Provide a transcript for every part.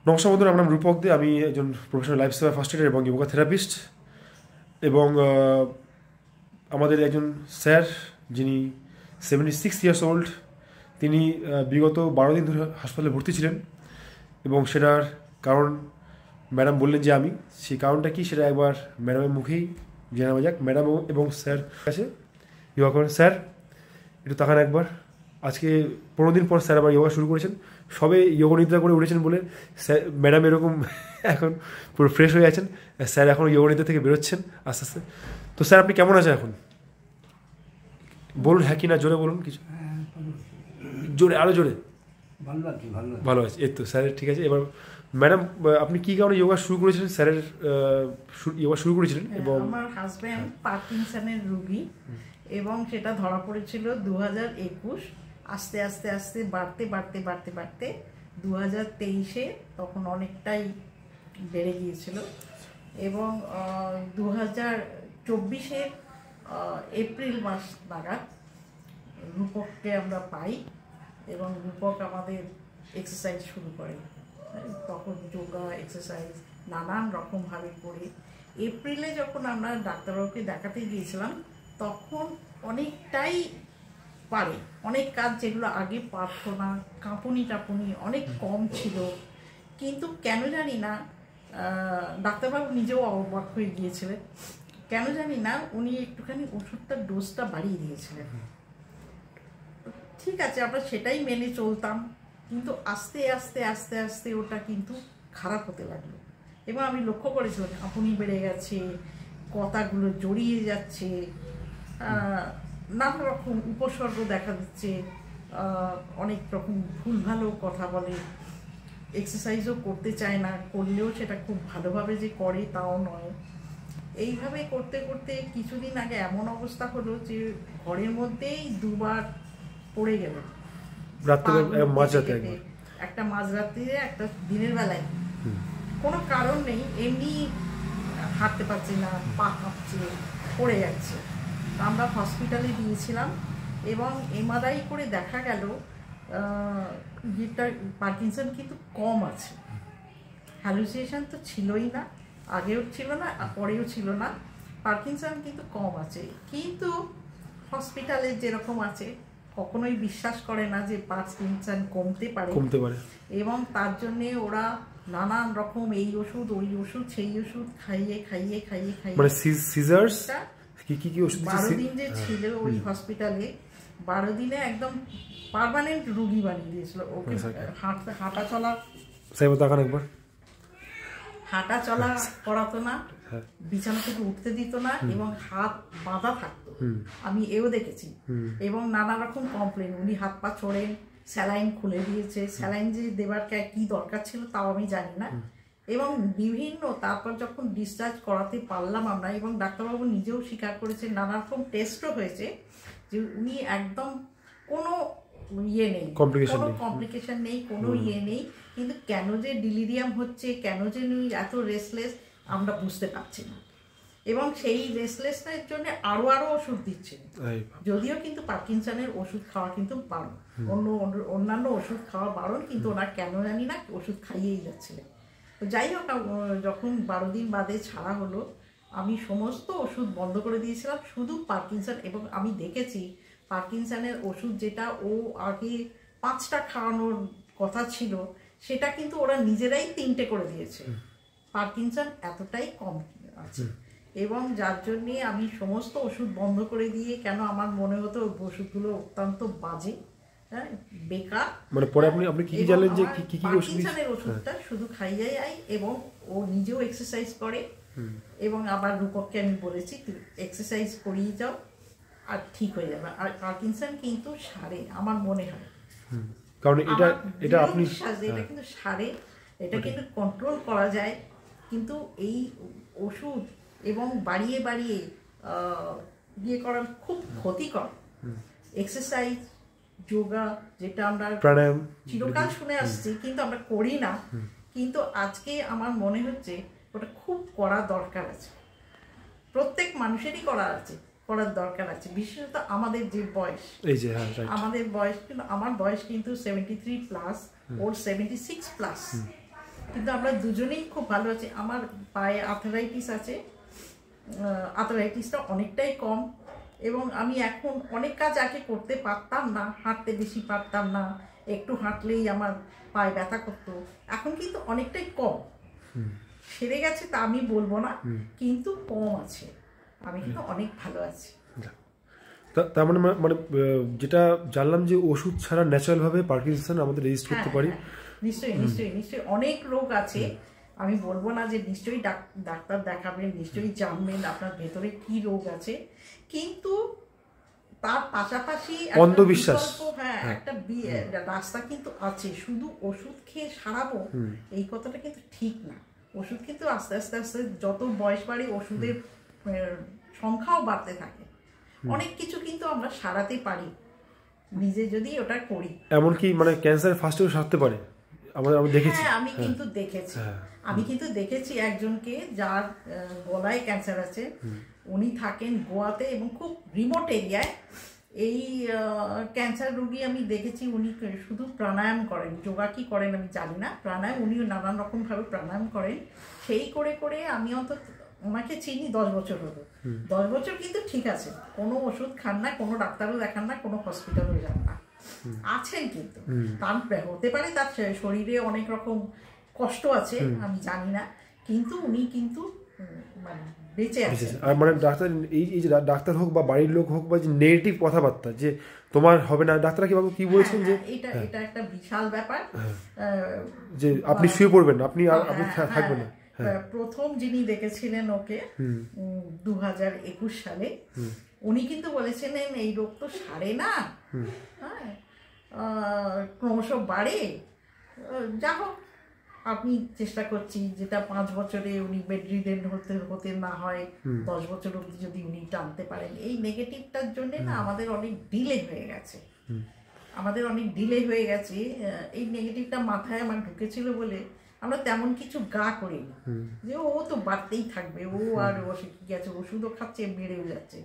নমস্কার বন্ধুরা, আমার নাম রূপক দে। আমি একজন professional life saver first aider এবং যোগা থেরাপিস্ট। এবং আমাদের একজন স্যার, যিনি 76 ইয়ার্স ওল্ড, তিনি বিগত 12 দিন ধরে হাসপাতালে ভর্তি ছিলেন। এবং সেটার কারণ ম্যাডাম বললেন যে আমি, সেই কারণটা কি সেটা একবার ম্যাডামের মুখেই জানানো যাক। ম্যাডাম এবং স্যার কাছে যোগা করেন। স্যার একটু তাকান একবার। আজকে 15 দিন পর স্যার আবার যোগা শুরু করেছেন। সবে যোগ নিদ্রা করে উঠেছেন বলে স্যার, ম্যাডাম এরকম এখন পুরো ফ্রেশ হয়ে আছেন। স্যার এখন যোগ নিদ্রা থেকে বেরোচ্ছেন আস্তে আস্তে। তো স্যার আপনি কেমন আছেন এখন? বলুন হ্যাঁ কি না, জোরে বলুন কিছু। জোরে, আরও জোরে। ভালো আছে, এই তো স্যার ঠিক আছে। এবার ম্যাডাম, আপনি কী কারণে যোগা শুরু করেছিলেন? স্যারের যোগা শুরু করেছিলেন। এবং আমার হাজব্যান্ড পার্কিনসনের রোগী, এবং সেটা ধরা পড়েছিল 2021। আস্তে আস্তে আস্তে বাড়তে বাড়তে বাড়তে বাড়তে 2023-এ তখন অনেকটাই বেড়ে গিয়েছিল। এবং 2024-এ এপ্রিল মাস নাগাদ রূপককে আমরা পাই, এবং রূপক আমাদের এক্সারসাইজ শুরু করে। তখন যোগা এক্সারসাইজ নানান রকমভাবে করে এপ্রিলে যখন আমরা ডাক্তারবাবুকে দেখাতে গিয়েছিলাম, তখন অনেকটাই পারে। অনেক কাজ যেগুলো আগে পারতো না, কাঁপুনি টাপুনি অনেক কম ছিল। কিন্তু কেন জানি না, ডাক্তারবাবু নিজেও অবাক হয়ে গিয়েছিলেন, কেন জানি না উনি একটুখানি ওষুধটার ডোজটা বাড়িয়ে দিয়েছিলেন। ঠিক আছে, আমরা সেটাই মেনে চলতাম, কিন্তু আস্তে আস্তে আস্তে আস্তে ওটা কিন্তু খারাপ হতে লাগলো। এবং আমি লক্ষ্য করেছিলাম কাঁপুনি বেড়ে গেছে, কথাগুলো জড়িয়ে যাচ্ছে, নানা রকম উপসর্গ দেখা দিচ্ছে, অনেক রকম ভুলভালও কথা বলে, এক্সারসাইজও করতে চায় না, করলেও সেটা খুব ভালোভাবে যে করে তাও নয়। এইভাবে করতে করতে কিছুদিন আগে এমন অবস্থা হলো যে ঘরের মধ্যেই দুবার পড়ে গেল। একটা মাঝরাত্রিরে, একটা দিনের বেলায়, কোনো কারণ নেই, এমনি হাঁটতে পারছি না, পা কাঁপছে, পড়ে যাচ্ছে। আমরা হসপিটালে দিয়েছিলাম, এবং এমআরআই করে দেখা গেল যেটা পার্কিনসন কিন্তু কম আছে। হ্যালুসিনেশন তো ছিলই না, আগেও ছিল না, পরেও ছিল না। পার্কিনসন কিন্তু কম আছে, কিন্তু হসপিটালে যেরকম আছে কখনোই বিশ্বাস করে না যে পার্কিনসন কমতে পারে। এবং তার জন্যে ওরা নানান রকম এই ওষুধ ওই ওষুধ সেই ওষুধ খাইয়ে খাইয়ে খাইয়ে খাইয়ে, মানে সিজার্স কি ওষুধ 12 দিন যে ছিল ওই হসপিটালে, 12 দিনে একদম পার্মানেন্ট রোগী বানিয়ে দিয়েছিল। ওকে হাঁটা চলা করাতো না, বিছানা থেকে উঠতে দিত না, এবং হাত বাঁধা থাকতো, আমি এও দেখেছি। এবং নানা রকম কমপ্লেন, উনি হাত পা ছোড়েন, স্যালাইন খুলে দিয়েছে, স্যালাইন যে দেবার কি দরকার ছিল তাও আমি জানি না। এবং বিভিন্ন, তারপর যখন ডিসচার্জ করাতে পারলাম আমরা, এবং ডাক্তারবাবু নিজেও স্বীকার করেছেন, নানা রকম টেস্টও হয়েছে যে উনি একদম কোনো ইয়ে নেই, কোনো কমপ্লিকেশন নেই, কোনো ইয়ে নেই। কিন্তু কেন যে ডিলিরিয়াম হচ্ছে, কেন যে উনি এত রেস্টলেস, আমরা বুঝতে পারছি না। এবং সেই রেস্টলেসের জন্য আরো ওষুধ দিচ্ছেন, যদিও কিন্তু পার্কিনসনের ওষুধ খাওয়া কিন্তু বারণ, অন্যান্য ওষুধ খাওয়া বারণ, কিন্তু ওনার কেন জানি না ওষুধ খাইয়েই যাচ্ছিলেন। তো যাই হোক, যখন 12 দিন বাদে ছাড়া হলো, আমি সমস্ত ওষুধ বন্ধ করে দিয়েছিলাম, শুধু পার্কিনসন। এবং আমি দেখেছি পার্কিনসনের ওষুধ যেটা ও আগে 5টা খাওয়ানোর কথা ছিল, সেটা কিন্তু ওরা নিজেরাই 3টে করে দিয়েছে। পার্কিনসন এতটাই কম আছে, এবং যার জন্যে আমি সমস্ত ওষুধ বন্ধ করে দিয়ে, কেন আমার মনে হতো ওষুধগুলো অত্যন্ত বাজে, হ্যাঁ, বেকার। মানে পরে আপনি কি জানলেন যে কি পার্কিনসনের ওষুধটা শুধু খাইয়ে যাই, এবং ও নিজেও এক্সারসাইজ করে। এবং আবার রূপককে আমি বলেছি তুই এক্সারসাইজ করিয়ে যাও, আর ঠিক হয়ে যাবে। আর পার্কিনসন কিন্তু সারে, আমার মনে হয়, কারণ এটা আপনি এটা কিন্তু সারে, এটা কিন্তু কন্ট্রোল করা যায়। কিন্তু এই ওষুধ এবং বাড়িয়ে বাড়িয়ে ইয়ে করা খুব ক্ষতিকর। এক্সারসাইজ, যোগা, যেটা আমরা প্রাণায়াম চিরকাল শুনে আসছি, কিন্তু আমরা করি না। কিন্তু আজকে আমার মনে হচ্ছে ওটা খুব করা দরকার আছে, প্রত্যেক মানুষেরই করার দরকার আছে, বিশেষত আমাদের যে বয়স, আমাদের বয়স, কিন্তু আমার বয়স কিন্তু 73+, ওর 76+। কিন্তু আমরা দুজনেই খুব ভালো আছি। আমার পায়ে আর্থারাইটিস আছে, আর্থারাইটিসটা অনেকটাই কম, এবং আমি এখন অনেক কাজ আগে করতে পারতাম না, হাঁটতে বেশি পারতাম না, একটু হাঁটলেই আমার পায়ে ব্যথা করতো, এখন কিন্তু অনেকটাই কম। সেরে গেছে তা আমি বলবো না, কিন্তু কম আছে, আমি কিন্তু অনেক ভালো আছি। তার মানে মানে যেটা জানলাম যে ওষুধ ছাড়া ন্যাচারালভাবে পার্কিনসন আমাদের রেজিস্ট করতে পারি। নিশ্চয়ই নিশ্চয়ই নিশ্চয়ই অনেক রোগ আছে, আমি বলবো না যে নিশ্চয়ই ডাক্তার দেখাবেন, নিশ্চয়ই জানবেন আপনার ভেতরে কি রোগ আছে, কিন্তু তার পাশাপাশি অন্ধবিশ্বাস, হ্যাঁ একটা রাস্তা কিন্তু আছে। শুধু ওষুধ খেয়ে সারাবো এই কথাটা কিন্তু ঠিক না। ওষুধ কিন্তু আস্তে আস্তে আস্তে যত বয়স বাড়ে ওষুধের সংখ্যাও বাড়তে থাকে। অনেক কিছু কিন্তু আমরা সারাতে পারি নিজে যদি ওটা করি। এমনকি মানে ক্যান্সার ফার্স্টেও সারতে পারে, আমি দেখেছি। হ্যাঁ আমি কিন্তু দেখেছি, আমি কিন্তু দেখেছি একজনকে যার গলায় ক্যান্সার আছে, উনি থাকেন গোয়াতে এবং খুব রিমোট এরিয়ায়। এই ক্যান্সার রোগী আমি দেখেছি, উনি শুধু প্রাণায়াম করেন, যোগা কি করেন আমি জানি না, প্রাণায়াম উনি নানান রকমভাবে প্রাণায়াম করেন। সেই করে করে আমি অন্তত ওনাকে চিনি 10 বছর হলো। 10 বছর কিন্তু ঠিক আছে, কোনো ওষুধ খান না, কোনো ডাক্তারও দেখান না, কোনো হসপিটালও যান না, আছেন। কিন্তু তার হতে পারে তার শরীরে অনেক রকম কষ্ট আছে, আমি জানি না, কিন্তু উনি কিন্তু মানে বেঁচে আছেন। আর মানে ডাক্তার এই যে ডাক্তার হোক বা বাড়ির লোক হোক বা যে নেগেটিভ কথাবার্তা যে তোমার হবে না, ডাক্তার কি বলছেন যে এটা একটা বিশাল ব্যাপার, যে আপনি শুয়ে পড়বেন, আপনি থাকবেন না। প্রথম যিনি দেখেছিলেন ওকে 2021 সালে, উনি কিন্তু বলেছিলেন এই রোগ তো সারে না, হ্যাঁ ক্রমশ বাড়ে, যা হোক আপনি চেষ্টা করছি, যেটা 5 বছরে উনি বেডরিডেন হতে না হয়, 10 বছর অবধি যদি উনি টানতে পারেন। এই নেগেটিভটার জন্য না আমাদের অনেক ডিলে হয়ে গেছে, এই নেগেটিভটা মাথায় আমার ঢুকেছিল বলে আমরা তেমন কিছু গা করিনি, যে ও তো বাড়তেই থাকবে, ও আর ও শিখে গেছে, ওষুধও খাচ্ছে, বেড়েও যাচ্ছে।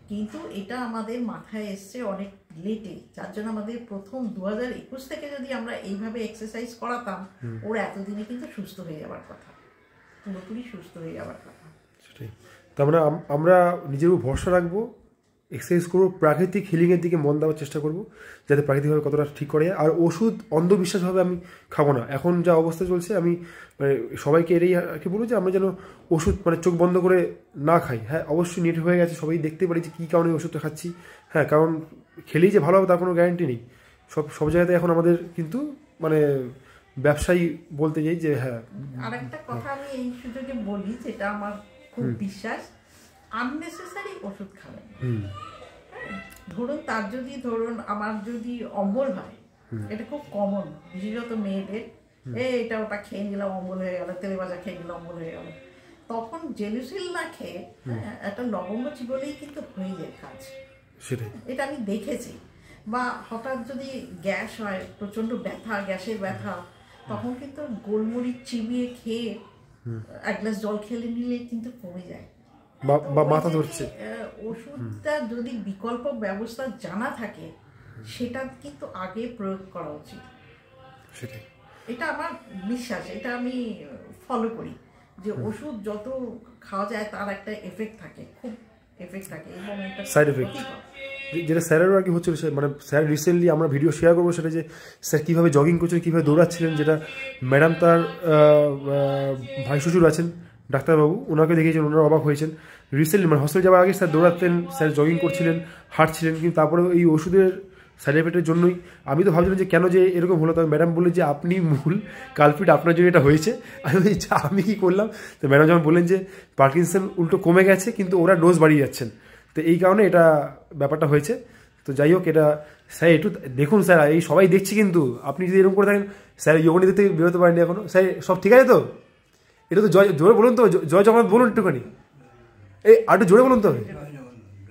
কিন্তু এটা আমাদের মাথায় এসছে অনেক লেটে, যার জন্য আমাদের প্রথম 2021 থেকে যদি আমরা এইভাবে এক্সারসাইজ করাতাম, ওর এতদিনে কিন্তু সুস্থ হয়ে যাওয়ার কথা, পুরোপুরি সুস্থ হয়ে যাওয়ার কথা। সেটাই, তার মানে আমরা নিজের উপর ভরসা রাখবো, এক্সারসাইজ করবো, প্রাকৃতিক হিলিংয়ের দিকে মন দেওয়ার চেষ্টা করবো, যাতে প্রাকৃতিকভাবে কতটা ঠিক করে। আর ওষুধ অন্ধবিশ্বাসভাবে আমি খাবো না। এখন যা অবস্থা চলছে, আমি সবাইকে এটাই আর কি বলবো যে আমরা যেন ওষুধ মানে চোখ বন্ধ করে না খাই। হ্যাঁ অবশ্যই নেট হয়ে গেছে, সবাই দেখতে পারি যে কী কারণে ওষুধটা খাচ্ছি। হ্যাঁ কারণ খেলেই যে ভালো হবে তার কোনো গ্যারান্টি নেই। সব জায়গাতে এখন আমাদের কিন্তু মানে ব্যবসায়ী বলতে যাই যে হ্যাঁ। আর একটা কথা আমি এই সুযোগে বলি, যেটা আমার খুব বিশ্বাস, আননেসেসারি ওষুধ খাবেন। ধরুন আমার যদি অম্বল হয়, এটা খুব কমন, বিশেষত মেয়েদের, এটা ওটা খেয়ে নিলাম অম্বল হয়ে গেল, তেলে ভাজা খেয়ে নিলাম অম্বল হয়ে গেল, তখন জেলুসিল না খেয়ে একটা লবঙ্গ চিবোলেই কিন্তু হয়ে যায় কাজ। এটা আমি দেখেছি। বা হঠাৎ যদি গ্যাস হয়, প্রচন্ড ব্যথা, গ্যাসের ব্যথা, তখন কিন্তু গোলমরিচ চিবিয়ে খেয়ে 1 গ্লাস জল খেলে নিলে কিন্তু কমে যায়। বা মাথা ধরছে, ওষুধটা যদি বিকল্প ব্যবস্থা জানা থাকে, সেটা কিন্তু আগে প্রয়োগ করা উচিত। সেটাই, এটা আমার বিশ্বাস, এটা আমি ফলো করি, যে ওষুধ যত খাওয়া যায় তার একটা এফেক্ট থাকে, খুব এফেক্ট থাকে, এবং একটা সাইড এফেক্ট, যেটা স্যারেরও আর কি হচ্ছিল। মানে স্যার রিসেন্টলি আমরা ভিডিও শেয়ার করবো, সেটা যে স্যার কীভাবে জগিং করছিলেন, কীভাবে দৌড়াচ্ছিলেন, যেটা ম্যাডাম তার ভাই শ্বশুর আছেন ডাক্তারবাবু, ওনাকে দেখিয়েছেন, ওনারা অবাক হয়েছেন। রিসেন্টলি মানে হসপিটাল যাওয়ার আগে স্যার দৌড়াতেন, স্যার জগিং করছিলেন, হাঁটছিলেন, কিন্তু তারপরে এই ওষুধের সাইড এফেক্টের জন্যই আমি তো ভাবছিলাম যে কেন যে এরকম হলো। তবে ম্যাডাম বললেন যে আপনি মূল কালপিট, আপনার জন্য এটা হয়েছে। আমি কী করলাম, তো ম্যাডাম যখন বললেন যে পার্কিনসন উল্টো কমে গেছে, কিন্তু ওরা ডোজ বাড়িয়ে যাচ্ছেন, তো এই কারণে এটা ব্যাপারটা হয়েছে। তো যাই হোক, এটা স্যার একটু দেখুন স্যার, এই সবাই দেখছি, কিন্তু আপনি যদি এরকম করে থাকেন, স্যার যোগনীতি থেকে বেরোতে পারেনি এখনো। স্যার সব ঠিক আছে তো? এটা তো জোরে বলুন তো, জয় জগন্নাথ বলুন একটুখানি, এই আর একটু জোরে বলুন তো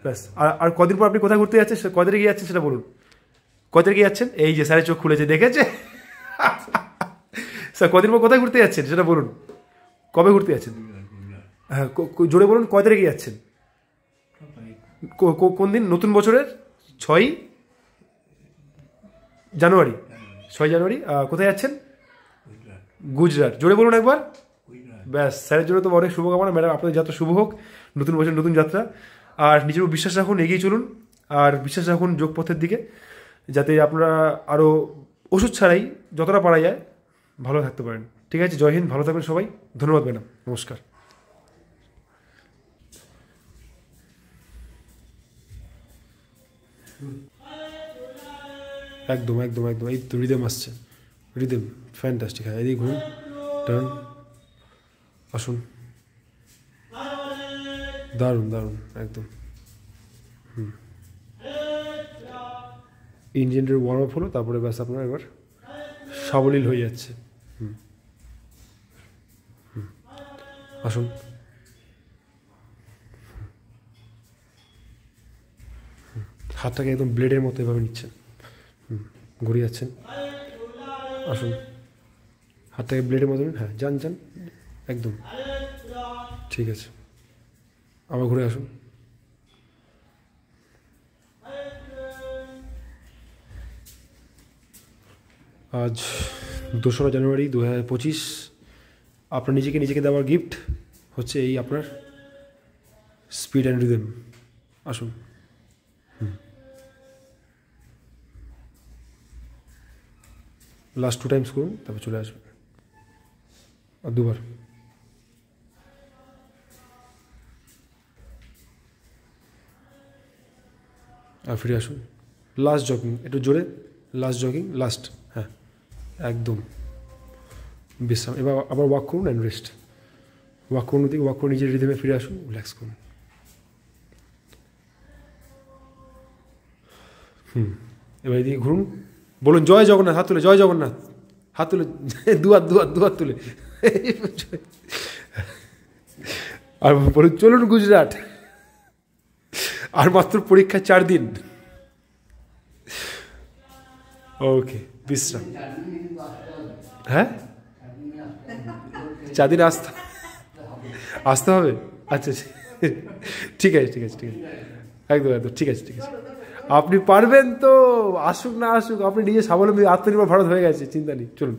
ব্যাস। আর কদিন পর আপনি কোথায় ঘুরতে যাচ্ছেন, কদিনে গিয়ে যাচ্ছেন সেটা বলুন, কদিনে গিয়ে যাচ্ছেন? এই যে স্যারের চোখ খুলেছে, দেখেছে স্যার? কদিন পর কোথায় ঘুরতে যাচ্ছেন সেটা বলুন, কবে ঘুরতে যাচ্ছেন? হ্যাঁ জোরে বলুন, কয় তারিখে যাচ্ছেন? কোন দিন? নতুন বছরের 6 জানুয়ারি। 6 জানুয়ারি। কোথায় যাচ্ছেন? গুজরাট। জোরে বলুন একবার। ব্যাস, স্যারের জন্য তো অনেক শুভকামনা। ম্যাডাম আপনাদের যাত্রা শুভ হোক, নতুন বছর নতুন যাত্রা। আর নিজের উপর বিশ্বাস রাখুন, এগিয়ে চলুন, আর বিশ্বাস রাখুন যোগপথের দিকে, যাতে আপনারা আরও ওষুধ ছাড়াই যতটা পারা যায় ভালো থাকতে পারেন। ঠিক আছে, জয় হিন্দ, ভালো থাকবেন সবাই। ধন্যবাদ ম্যাডাম, নমস্কার। একদম একদম একদম, এই তো রিদেম আসছে, রিদেম ফ্যান্টাস্টিক। হ্যাঁ, এদিকে ঘুরুন, টার্ন, আসুন, দারুণ দারুণ একদম। ইঞ্জিনটার ওয়ার্ম আপ হলো, তারপরে ব্যাস আপনার এবার সাবলীল হয়ে যাচ্ছে। আসুন, হাতটাকে একদম ব্লেডের মতো এভাবে নিচ্ছেন, ঘুরিয়ে যাচ্ছেন। আসুন, হাতটাকে ব্লেডের মতো নিন। হ্যাঁ, যান যান, একদম ঠিক আছে। আবার ঘুরে আসুন। আজ 2রা জানুয়ারি 2025। আপনার নিজেকে দেওয়ার গিফট হচ্ছে এই আপনার স্পিড অ্যান্ড রিদম। আসুন, লাস্ট 2 টাইমস করুন, তারপর চলে আসবেন। আর 2বার। আর ফিরে আসুন। লাস্ট জগিং, একটু জোরে, লাস্ট জগিং, লাস্ট। হ্যাঁ, একদম বিশ্রাম। এবার আবার ওয়াক করুন অ্যান্ড রেস্ট। ওয়াক করুন, ওদিকে ওয়াক করুন, নিজের রিদমে ফিরে আসুন, রিল্যাক্স করুন। এবার এদিকে ঘুরুন, বলুন জয় জগন্নাথ, হাত তুলে, জয় জগন্নাথ, হাত তুলে, দুহাত তুলে। আর বলুন চলুন গুজরাট। আর মাত্র পরীক্ষা 4 দিন। ওকে, বিশ্রাম। হ্যাঁ, 4 দিন আসতে হবে। আচ্ছা, ঠিক আছে ঠিক আছে ঠিক আছে, একদম একদম ঠিক আছে ঠিক আছে। আপনি পারবেন তো, আসুক না আসুক, আপনি নিজে স্বাবলম্বী, আত্মনির্ভর ভারত হয়ে গেছে, চিন্তা নেই। চলুন।